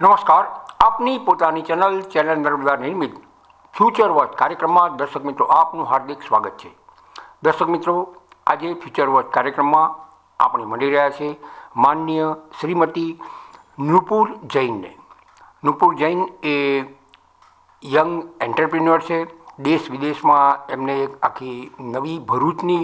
નમસ્કાર, આપની પોતાની ચેનલ નર્મદા નિર્મિત ફ્યુચર વોચ કાર્યક્રમમાં દર્શક મિત્રો આપનું હાર્દિક સ્વાગત છે. દર્શક મિત્રો, આજે ફ્યુચર વોચ કાર્યક્રમમાં આપણે મળી રહ્યા છે માનનીય શ્રીમતી નુપુર જૈનને. નુપુર જૈન એ યંગ એન્ટરપ્રિન્યોર છે. દેશ વિદેશમાં એમને એક આખી નવી ભરૂચની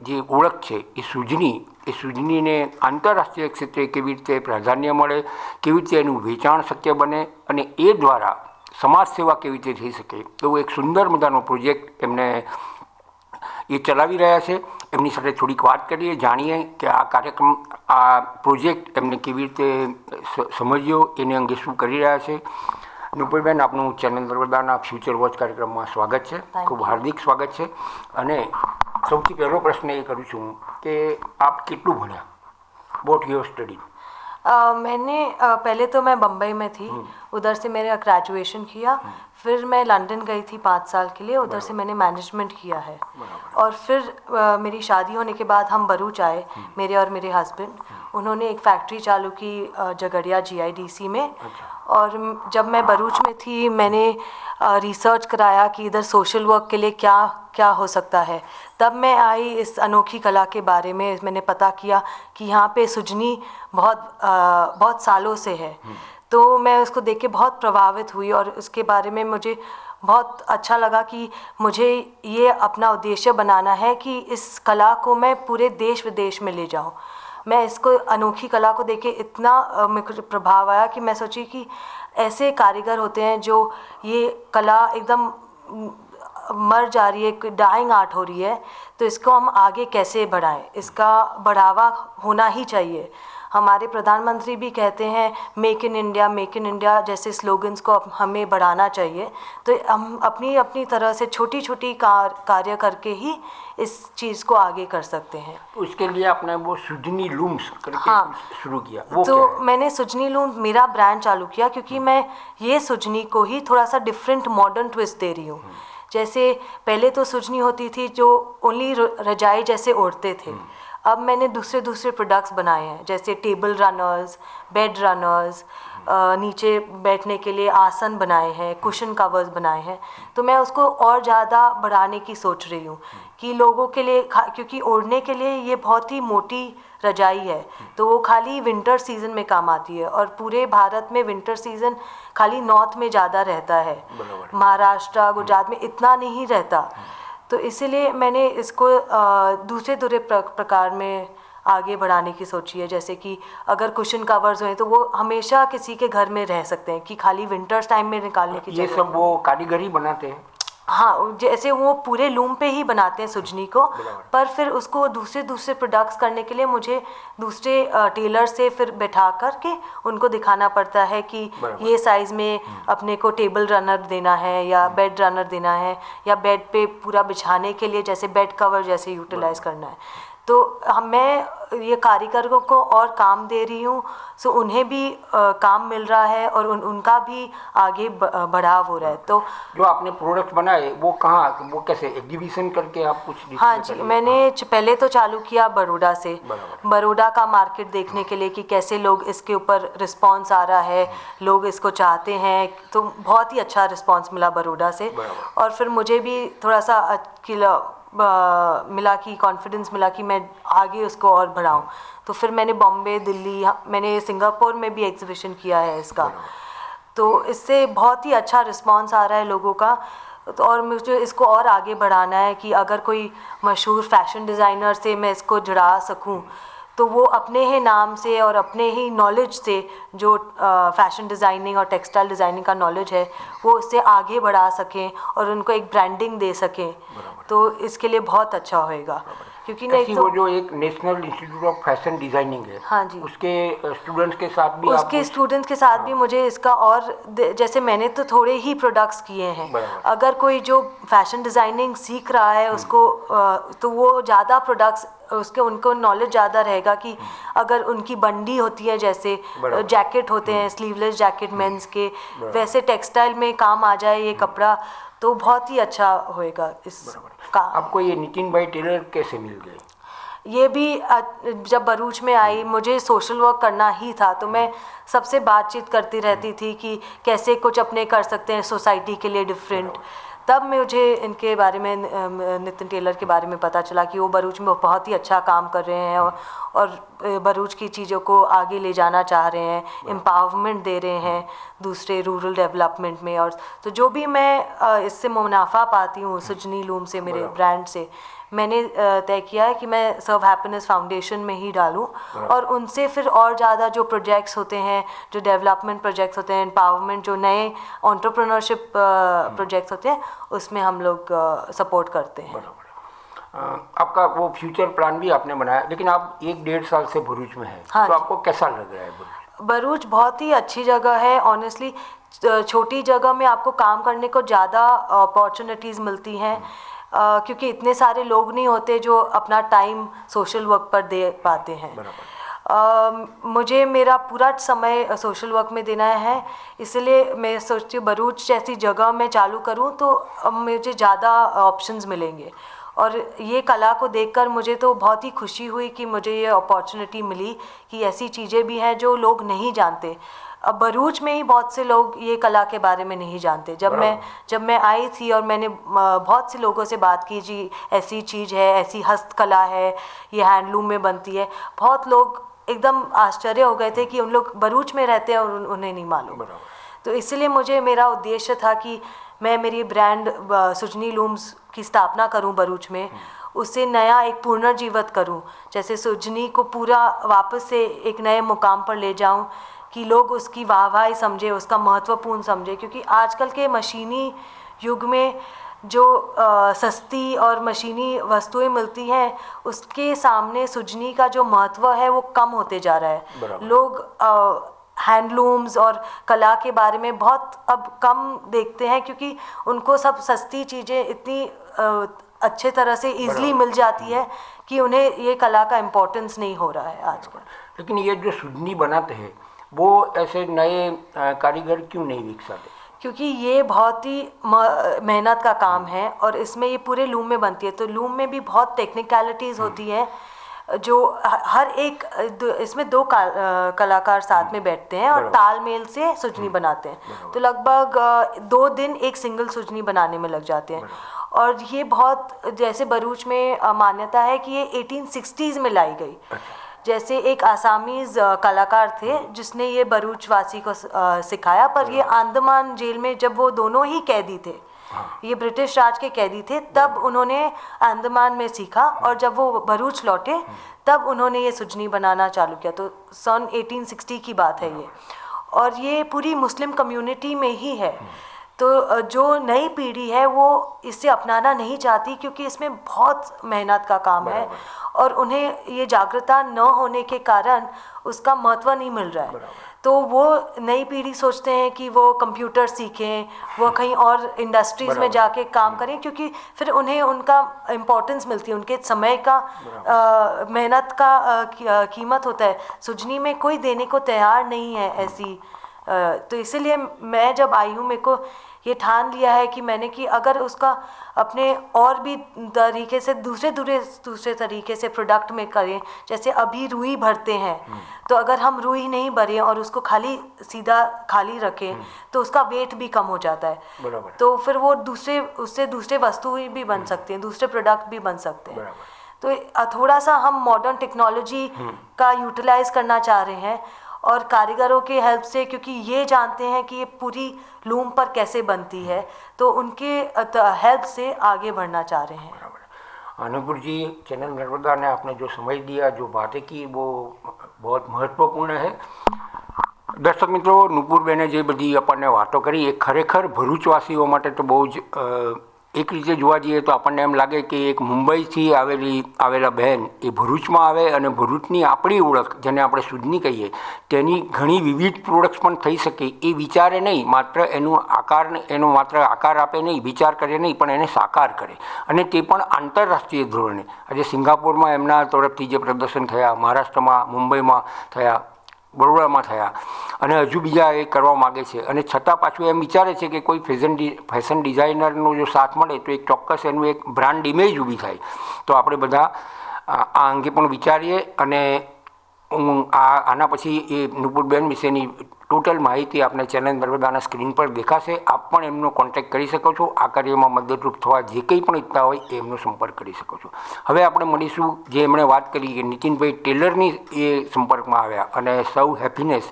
જે ઓળખ છે એ સૂઝનીને આંતરરાષ્ટ્રીય ક્ષેત્રે કેવી રીતે પ્રાધાન્ય મળે, કેવી રીતે એનું વેચાણ શક્ય બને અને એ દ્વારા સમાજ સેવા કેવી રીતે થઈ શકે એવો એક સુંદર મજાનો પ્રોજેક્ટ એમને એ ચલાવી રહ્યા છે. એમની સાથે થોડીક વાત કરીએ, જાણીએ કે આ કાર્યક્રમ, આ પ્રોજેક્ટ એમને કેવી રીતે સમજ્યો, એને અંગે શું કરી રહ્યા છે. નુપુરબેન, આપનું ચેનલ નર્મદાના ફ્યુચર વોચ કાર્યક્રમમાં સ્વાગત છે, ખૂબ હાર્દિક સ્વાગત છે. અને સૌથી પહેલો પ્રશ્ન એ કરું છું कि आप कितने भण्या, वॉट योर स्टडी? मैंने पहले तो मैं बम्बई में थी, उधर से मेरा ग्रेजुएशन किया. फिर मैं लंदन गई थी 5 साल के लिए, उधर से मैंने मैनेजमेंट किया है. और फिर मेरी शादी होने के बाद हम भरूच आए, मेरे और मेरे हस्बैंड. उन्होंने एक फैक्ट्री चालू की झगड़िया GIDC में. और जब मैं भरूच में थी मैंने रिसर्च कराया कि इधर सोशल वर्क के लिए क्या क्या हो सकता है. तब मैं आई इस अनोखी कला के बारे में, मैंने पता किया कि यहाँ पे सुजनी बहुत सालों से है. तो मैं उसको देख के बहुत प्रभावित हुई और उसके बारे में मुझे बहुत अच्छा लगा कि मुझे ये अपना उद्देश्य बनाना है कि इस कला को मैं पूरे देश विदेश में ले जाऊँ. मैं इसको अनोखी कला को देख के इतना मेरे को प्रभाव आया कि मैं सोची कि ऐसे कारीगर होते हैं जो ये कला एकदम मर जा रही है, डाइंग आर्ट हो रही है, तो इसको हम आगे कैसे बढ़ाएं, इसका बढ़ावा होना ही चाहिए. हमारे प्रधानमंत्री भी कहते हैं मेक इन इंडिया जैसे स्लोगन्स को हमें बढ़ाना चाहिए. तो हम अपनी अपनी तरह से छोटी छोटी कार्य करके ही इस चीज़ को आगे कर सकते हैं. उसके लिए आपने वो सुजनी लूम्स करके शुरू किया, वो तो मैंने सुजनी लूम मेरा ब्रांड चालू किया क्योंकि मैं ये सुजनी को ही थोड़ा सा डिफरेंट मॉडर्न ट्विस्ट दे रही हूँ. जैसे पहले तो सुजनी होती थी जो ओनली रजाई जैसे ओढ़ते थे. अब मैंने दूसरे प्रोडक्ट्स बनाए हैं, जैसे टेबल रनर्स, बेड रनर्स, नीचे बैठने के लिए आसन बनाए हैं, कुशन कवर्स बनाए हैं. तो मैं उसको और ज़्यादा बढ़ाने की सोच रही हूँ कि लोगों के लिए, क्योंकि ओढ़ने के लिए ये बहुत ही मोटी रजाई है, तो वो खाली विंटर सीज़न में काम आती है. और पूरे भारत में विंटर सीज़न खाली नॉर्थ में ज़्यादा रहता है, महाराष्ट्र गुजरात में इतना नहीं रहता. तो इसीलिए मैंने इसको दूसरे प्रकार में आगे बढ़ाने की सोची है. जैसे कि अगर कुशन कवर्स हैं तो वो हमेशा किसी के घर में रह सकते हैं कि खाली विंटर्स टाइम में निकालने की ये सब वो कारीगरी बनाते हैं. हाँ, जैसे वो पूरे लूम पे ही बनाते हैं सुजनी को, पर फिर उसको दूसरे प्रोडक्ट्स करने के लिए मुझे दूसरे टेलर से फिर बैठा करके उनको दिखाना पड़ता है कि ये साइज़ में अपने को टेबल रनर देना है या बेड रनर देना है या बेड पे पूरा बिछाने के लिए जैसे बेड कवर जैसे यूटिलाइज़ करना है. तो मैं ये कारीगरों को और काम दे रही हूँ, सो उन्हें भी काम मिल रहा है और उनका भी आगे बढ़ाव हो रहा है. तो जो आपने प्रोडक्ट बनाए वो कहाँ, वो कैसे एग्जीबिशन करके आप कुछ? हाँ जी, मैंने पहले तो चालू किया बड़ौदा से, बड़ौदा का मार्केट देखने के लिए कि कैसे लोग इसके ऊपर रिस्पांस आ रहा है, लोग इसको चाहते हैं. तो बहुत ही अच्छा रिस्पांस मिला बड़ौदा से. और फिर मुझे भी थोड़ा सा मिला कि कॉन्फिडेंस मिला कि मैं आगे उसको और बढ़ाऊं. तो फिर मैंने बॉम्बे, दिल्ली, मैंने सिंगापुर में भी एग्जीबिशन किया है इसका. तो इससे बहुत ही अच्छा रिस्पांस आ रहा है लोगों का. तो और मुझे इसको और आगे बढ़ाना है कि अगर कोई मशहूर फैशन डिज़ाइनर से मैं इसको जुड़ा सकूं तो वो अपने ही नाम से और अपने ही नॉलेज से, जो फैशन डिज़ाइनिंग और टेक्सटाइल डिज़ाइनिंग का नॉलेज है, वो उससे आगे बढ़ा सकें और उनको एक ब्रांडिंग दे सकें. तो इसके लिए बहुत अच्छा होएगा. क्योंकि नहीं तो वो जो एक national institute of fashion designing है, हाँ जी, उसके स्टूडेंट्स के साथ भी मुझे इसका और, जैसे मैंने तो थोड़े ही प्रोडक्ट्स किए हैं, अगर कोई जो फैशन डिज़ाइनिंग सीख रहा है उसको तो वो ज़्यादा प्रोडक्ट्स उनको नॉलेज ज़्यादा रहेगा कि अगर उनकी बंडी होती है, जैसे जैकेट होते हैं स्लीवलेस जैकेट मेंस के, वैसे टेक्सटाइल में काम आ जाए ये कपड़ा, तो बहुत ही अच्छा होएगा इसका. आपको ये नितिन भाई टेलर कैसे मिल गए? ये भी जब भरूच में आई, मुझे सोशल वर्क करना ही था, तो मैं सबसे बातचीत करती रहती थी कि कैसे कुछ अपने कर सकते हैं सोसाइटी के लिए डिफरेंट। तब मुझे इनके बारे में, नितिन टेलर के बारे में पता चला कि वो भरूच में बहुत ही अच्छा काम कर रहे हैं और भरूच की चीज़ों को आगे ले जाना चाह रहे हैं, एम्पावरमेंट दे रहे हैं दूसरे रूरल डेवलपमेंट में। और तो जो भी मैं इससे मुनाफा पाती हूँ सुजनी लूम से, मेरे ब्रांड से, मैंने तय किया है कि मैं सर्व हैप्पीनेस फाउंडेशन में ही डालूं और उनसे फिर और ज़्यादा जो प्रोजेक्ट्स होते हैं, जो डेवलपमेंट प्रोजेक्ट्स होते हैं, एम्पावरमेंट, जो नए एंटरप्रेन्योरशिप प्रोजेक्ट्स होते हैं, उसमें हम लोग सपोर्ट करते हैं। आपका वो फ्यूचर प्लान भी आपने बनाया, लेकिन आप 1-1.5 साल से भरूच में हैं। हाँ तो जी। आपको कैसा लग रहा है भरूच? भरूच बहुत ही अच्छी जगह है ऑनेस्टली। छोटी जगह में आपको काम करने को ज़्यादा अपॉर्चुनिटीज़ मिलती हैं, क्योंकि इतने सारे लोग नहीं होते जो अपना टाइम सोशल वर्क पर दे पाते हैं। मुझे मेरा पूरा समय सोशल वर्क में देना है, इसलिए मैं सोचती हूँ भरूच जैसी जगह में चालू करूँ तो अब मुझे ज़्यादा ऑप्शंस मिलेंगे। और ये कला को देखकर मुझे तो बहुत ही खुशी हुई कि मुझे ये अपॉर्चुनिटी मिली कि ऐसी चीज़ें भी हैं जो लोग नहीं जानते। अब भरूच में ही बहुत से लोग ये कला के बारे में नहीं जानते। जब मैं आई थी और मैंने बहुत से लोगों से बात की, जी ऐसी चीज़ है, ऐसी हस्तकला है, ये हैंडलूम में बनती है, बहुत लोग एकदम आश्चर्य हो गए थे कि उन लोग भरूच में रहते हैं और उन्हें नहीं मालूम। तो इसलिए मेरा उद्देश्य था कि मैं मेरी ब्रांड सुजनी लूम्स की स्थापना करूं भरूच में, उसे नया एक पुनर्जीवित करूं, जैसे सुजनी को पूरा वापस से एक नए मुकाम पर ले जाऊं कि लोग उसकी वाहवाही समझे, उसका महत्वपूर्ण समझे। क्योंकि आजकल के मशीनी युग में जो सस्ती और मशीनी वस्तुएं मिलती हैं, उसके सामने सुजनी का जो महत्व है वो कम होते जा रहा है। लोग हैंडलूम्स और कला के बारे में बहुत अब कम देखते हैं, क्योंकि उनको सब सस्ती चीज़ें इतनी अच्छे तरह से ईजिली मिल जाती है कि उन्हें ये कला का इम्पोर्टेंस नहीं हो रहा है आजकल। लेकिन ये जो सुजनी बनाते हैं वो ऐसे नए कारीगर क्यों नहीं विकसाते? क्योंकि ये बहुत ही मेहनत का काम है और इसमें ये पूरे लूम में बनती है, तो लूम में भी बहुत टेक्निकलिटीज़ होती है जो हर एक इसमें दो कलाकार साथ में बैठते हैं और तालमेल से सुजनी बनाते हैं। तो लगभग 2 दिन एक सिंगल सुजनी बनाने में लग जाते हैं। और ये बहुत, जैसे भरूच में मान्यता है कि ये 1860s में लाई गई। जैसे एक आसामीज कलाकार थे जिसने ये भरूच वासी को सिखाया, पर ये अंडमान जेल में जब वो दोनों ही कैदी थे, ये ब्रिटिश राज के कैदी थे, तब उन्होंने अंडमान में सीखा और जब वो भरूच लौटे तब उन्होंने ये सुजनी बनाना चालू किया। तो सन 1860 की बात है ये, और ये पूरी मुस्लिम कम्युनिटी में ही है। तो जो नई पीढ़ी है वो इसे अपनाना नहीं चाहती, क्योंकि इसमें बहुत मेहनत का काम है और उन्हें ये जागरूकता न होने के कारण उसका महत्व नहीं मिल रहा है। तो वो नई पीढ़ी सोचते हैं कि वो कंप्यूटर सीखें, वो कहीं और इंडस्ट्रीज में जाके काम करें, क्योंकि फिर उन्हें उनका इम्पोर्टेंस मिलती है, उनके समय का मेहनत का कीमत होता है। सुजनी में कोई देने को तैयार नहीं है ऐसी। तो इसीलिए मैं जब आई हूँ, मेरे को ये ठान लिया है कि मैंने कि अगर उसका अपने और भी तरीके से दूसरे तरीके से प्रोडक्ट में करें, जैसे अभी रुई भरते हैं, तो अगर हम रुई नहीं भरें और उसको सीधा खाली रखें तो उसका वेट भी कम हो जाता है। तो फिर वो उससे दूसरे वस्तु भी बन सकते हैं, दूसरे प्रोडक्ट भी बन सकते हैं। तो थोड़ा सा हम मॉडर्न टेक्नोलॉजी का यूटिलाइज करना चाह रहे हैं और कारीगरों के हेल्प से, क्योंकि ये जानते हैं कि ये पूरी लूम पर कैसे बनती है, तो उनके हेल्प से आगे बढ़ना चाह रहे हैं। नूपुर जी, चैनल नर्मदा ने आपने जो समय दिया, जो बातें की, वो बहुत महत्वपूर्ण है। દર્શક મિત્રો, નુપુરબેને જે બધી આપણને વાતો કરી એ ખરેખર ભરૂચવાસીઓ માટે તો બહુ જ એક રીતે જોવા જઈએ તો આપણને એમ લાગે કે એક મુંબઈથી આવેલા બહેન એ ભરૂચમાં આવે અને ભરૂચની આપણી ઓળખ, જેને આપણે સુજની કહીએ, તેની ઘણી વિવિધ પ્રોડક્ટ્સ પણ થઈ શકે એ વિચારે નહીં, એનો માત્ર આકાર આપે નહીં, વિચાર કરે નહીં, પણ એને સાકાર કરે, અને તે પણ આંતરરાષ્ટ્રીય ધોરણે. આજે સિંગાપોરમાં એમના તરફથી જે પ્રદર્શન થયા, મહારાષ્ટ્રમાં, મુંબઈમાં થયા, બરોડામાં થયા, અને હજુ બીજા એ કરવા માગે છે, અને છતાં પાછું એમ વિચારે છે કે કોઈ ફેશન ડિઝાઇનરનો જો સાથ મળે તો એક ચોક્કસ એનું એક બ્રાન્ડ ઇમેજ ઊભી થાય. તો આપણે બધા આ અંગે પણ વિચારીએ અને હું આના પછી એ નુપુરબેન વિશેની ટોટલ માહિતી આપને ચેનલ નર્મદાના સ્ક્રીન પર દેખાશે. આપ પણ એમનો કોન્ટેક્ટ કરી શકો છો. આ કાર્યમાં મદદરૂપ થવા જે કંઈ પણ ઈચ્છતા હોય એ એમનો સંપર્ક કરી શકો છો. હવે આપણે મળીશું, જે એમણે વાત કરી કે નીતિનભાઈ ટેલરની એ સંપર્કમાં આવ્યા અને સૌ હેપીનેસ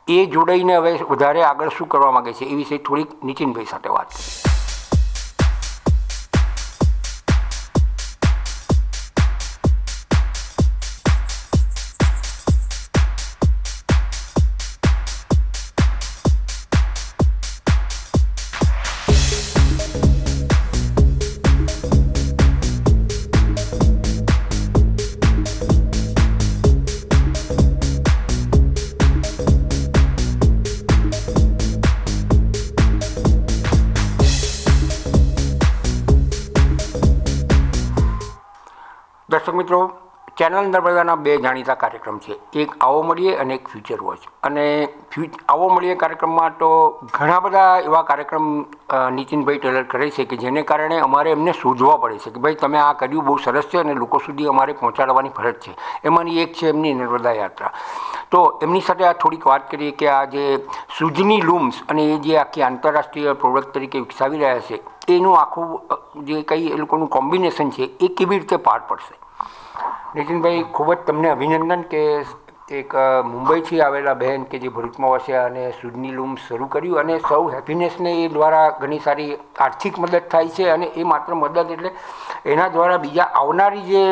એ જોડાઈને હવે વધારે આગળ શું કરવા માગે છે એ વિશે થોડીક નીતિનભાઈ સાથે વાત કરી. દર્શક મિત્રો, ચેનલ નર્મદાના બે જાણીતા કાર્યક્રમ છે, એક આવો મળીએ અને એક ફ્યુચર વોચ. અને આવો મળીએ કાર્યક્રમમાં તો ઘણા બધા એવા કાર્યક્રમ નીતિનભાઈ ટેલર કરે છે કે જેને કારણે અમારે એમને શોધવા પડે છે કે ભાઈ તમે આ કર્યું બહુ સરસ છે અને લોકો સુધી અમારે પહોંચાડવાની ફરજ છે. એમાંની એક છે એમની નર્મદા યાત્રા. તો એમની સાથે આ થોડીક વાત કરીએ કે આ જે સુજની લૂમ્સ અને એ જે આખી આંતરરાષ્ટ્રીય પ્રોડક્ટ તરીકે વિકસાવી રહ્યા છે એનું આખું જે કંઈ એ લોકોનું કોમ્બિનેશન છે એ કેવી રીતે પાર પડશે. નીતિનભાઈ, ખૂબ જ તમને અભિનંદન કે એક મુંબઈથી આવેલા બહેન કે જે ભરૂચમાં વસ્યા અને સુજની લૂમ શરૂ કર્યું અને સૌ હેપીનેસને એ દ્વારા ઘણી સારી આર્થિક મદદ થાય છે. અને એ માત્ર મદદ એટલે એના દ્વારા બીજા આવનારી જે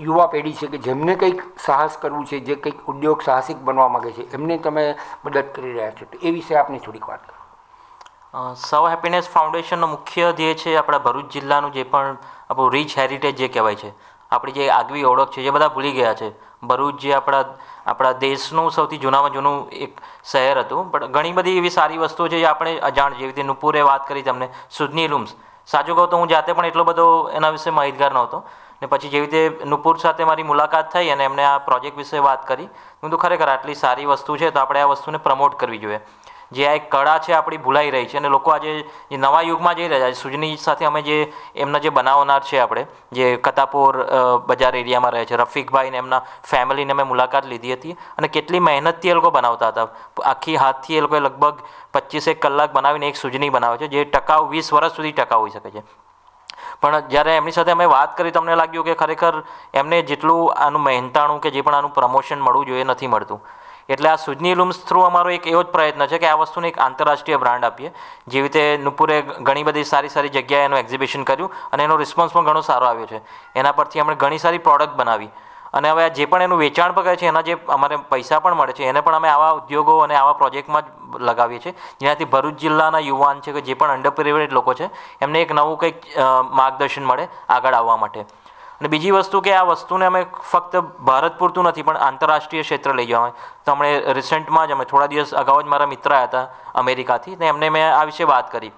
યુવા પેઢી છે કે જેમને કંઈક સાહસ કરવું છે, જે કંઈક ઉદ્યોગ સાહસિક બનવા માગે છે, એમને તમે મદદ કરી રહ્યા છો. તો એ વિશે આપની થોડીક વાત કરો. સૌ હેપીનેસ ફાઉન્ડેશનનો મુખ્ય ધ્યેય છે આપણા ભરૂચ જિલ્લાનું જે પણ આપણું રીચ હેરિટેજ જે કહેવાય છે, આપણી જે આગવી ઓળખ છે, જે બધા ભૂલી ગયા છે. ભરૂચ જે આપણા દેશનું સૌથી જૂનામાં જૂનું એક શહેર હતું, પણ ઘણી બધી એવી સારી વસ્તુઓ છે જે આપણે અજાણ, જેવી રીતે નુપુરે વાત કરી તમને સુજની લૂમ્સ. સાચું કહું તો હું જાતે પણ એટલો બધો એના વિશે માહિતગાર નહોતો, ને પછી જેવી રીતે નુપુર સાથે મારી મુલાકાત થઈ અને એમને આ પ્રોજેક્ટ વિશે વાત કરી, હું તો ખરેખર આટલી સારી વસ્તુ છે તો આપણે આ વસ્તુને પ્રમોટ કરવી જોઈએ. જે આ એક કળા છે આપણી ભૂલાઈ રહી છે અને લોકો આજે જે નવા યુગમાં જઈ રહ્યા છે. સુજની સાથે અમે જે એમના જે બનાવનાર છે, આપણે જે કતાપોર બજાર એરિયામાં રહે છે, રફીકભાઈ ને એમના ફેમિલીને મેં મુલાકાત લીધી હતી અને કેટલી મહેનતથી એ લોકો બનાવતા હતા. આખી હાથથી એ લોકોએ લગભગ 25 કલાક બનાવીને એક સુજની બનાવે છે જે ટકાઉ 20 વર્ષ સુધી ટકાઉ હોઈ શકે છે. પણ જ્યારે એમની સાથે અમે વાત કરી તો અમને લાગ્યું કે ખરેખર એમને જેટલું આનું મહેનતાણું કે જે પણ આનું પ્રમોશન મળવું જોઈએ નથી મળતું. એટલે આ સુજની લૂમ્સ થ્રુ અમારો એક એવો જ પ્રયત્ન છે કે આ વસ્તુને એક આંતરરાષ્ટ્રીય બ્રાન્ડ આપીએ. જેવી રીતે નુપુરે ઘણી બધી સારી સારી જગ્યાએ એનું એક્ઝિબિશન કર્યું અને એનો રિસ્પોન્સ પણ ઘણો સારો આવ્યો છે. એના પરથી અમે ઘણી સારી પ્રોડક્ટ બનાવી અને હવે જે પણ એનું વેચાણ પણ કરે છે, એના જે અમારે પૈસા પણ મળે છે, એને પણ અમે આવા ઉદ્યોગો અને આવા પ્રોજેક્ટમાં જ લગાવીએ છીએ, જેનાથી ભરૂચ જિલ્લાના યુવાન છે કે જે પણ અંડર પ્રિવિલેજ લોકો છે એમને એક નવું કંઈક માર્ગદર્શન મળે આગળ આવવા માટે. અને બીજી વસ્તુ કે આ વસ્તુને અમે ફક્ત ભારત પૂરતું નથી પણ આંતરરાષ્ટ્રીય ક્ષેત્ર લઈ જવા. તો હમણે રિસેન્ટમાં જ અમે થોડા દિવસ અગાઉ જ મારા મિત્ર આવ્યા હતા અમેરિકાથી, ને એમને મેં આ વિશે વાત કરી.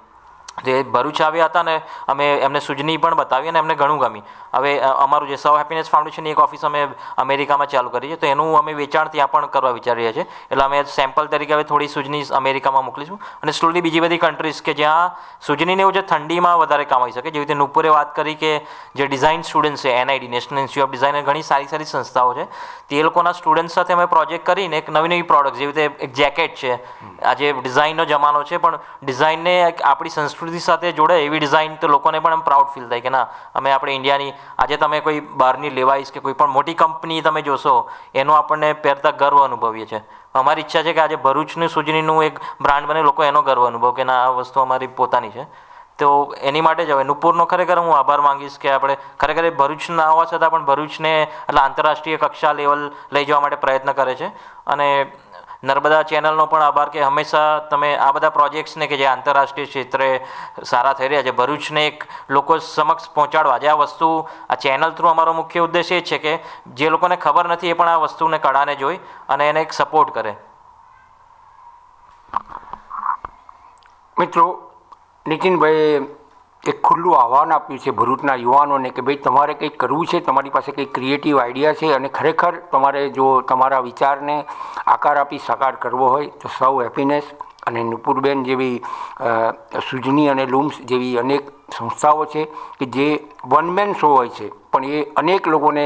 જે ભરૂચ આવ્યા હતા ને અમે એમને સુજની પણ બતાવી અને એમને ઘણું ગમી. હવે અમારું જે સૌ હેપીનેસ ફાઉન્ડેશનની એક ઓફિસ અમે અમેરિકામાં ચાલુ કરી છે, તો એનું અમે વેચાણ ત્યાં પણ કરવા વિચારી રહ્યા છીએ. એટલે અમે સેમ્પલ તરીકે હવે થોડી સુજની અમેરિકામાં મોકલીશું અને સ્લોલી બીજી બધી કન્ટ્રીઝ કે જ્યાં સુજનીને એવું છે ઠંડીમાં વધારે કામ આવી શકે. જેવી રીતે નુપુરે વાત કરી કે જે ડિઝાઇન સ્ટુડન્ટ્સ છે, NID national institute of design, ઘણી સારી સારી સંસ્થાઓ છે, તે લોકોના સ્ટુડન્ટ સાથે અમે પ્રોજેક્ટ કરીને એક નવી નવી પ્રોડક્ટ, જેવી રીતે એક જેકેટ છે. આજે ડિઝાઇનનો જમાનો છે, પણ ડિઝાઇનને આપણી સંસ્કૃતિ સાથે જોડે એવી ડિઝાઇન તો લોકોને પણ એમ પ્રાઉડ ફીલ થાય કે ના, અમે આપણે ઇન્ડિયાની. આજે તમે કોઈ બહારની લેવાઈસ કે કોઈ પણ મોટી કંપની તમે જોશો, એનો આપણને પહેરતા ગર્વ અનુભવીએ છીએ. અમારી ઈચ્છા છે કે આજે ભરૂચનું સુજનીનું એક બ્રાન્ડ બને, લોકો એનો ગર્વ અનુભવ કે ના, આ વસ્તુ અમારી પોતાની છે. તો એની માટે જ હવે નુપુરનો ખરેખર હું આભાર માંગીશ કે આપણે ખરેખર ભરૂચના હોવા છતાં પણ ભરૂચને એટલે આંતરરાષ્ટ્રીય કક્ષા લેવલ લઈ જવા માટે પ્રયત્ન કરે છે. અને નર્મદા ચેનલનો પણ આભાર કે હંમેશા તમે આ બધા પ્રોજેક્ટ્સને કે જે આંતરરાષ્ટ્રીય ક્ષેત્રે સારા થઈ રહ્યા છે, ભરૂચને એક લોકો સમક્ષ પહોંચાડવા. આજે આ વસ્તુ આ ચેનલ થ્રુ અમારો મુખ્ય ઉદ્દેશ એ છે કે જે લોકોને ખબર નથી એ પણ આ વસ્તુને કળાને જોઈ અને એને એક સપોર્ટ કરે. મિત્રો, નીતિનભાઈએ એક ખુલ્લું આહ્વાન આપ્યું છે ભરૂચના યુવાનોને કે ભાઈ તમારે કંઈક કરવું છે, તમારી પાસે કંઈક ક્રિએટિવ આઈડિયા છે અને ખરેખર તમારે જો તમારા વિચારને આકાર આપી સાકાર કરવો હોય તો સૌ હેપીનેસ અને નુપુરબેન જેવી સુજની અને લૂમ્સ જેવી અનેક સંસ્થાઓ છે કે જે વન મેન શો હોય છે, પણ એ અનેક લોકોને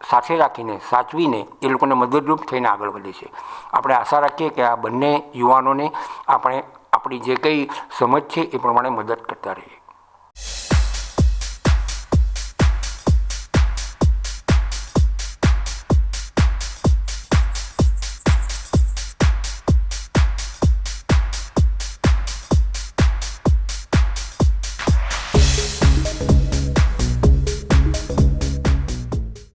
સાથે રાખીને સાચવીને એ લોકોને મદદરૂપ થઈને આગળ વધે છે. આપણે આશા રાખીએ કે આ બંને યુવાનોને આપણે આપણી જે કંઈ સમજ છે એ પ્રમાણે મદદ કરતા રહીએ.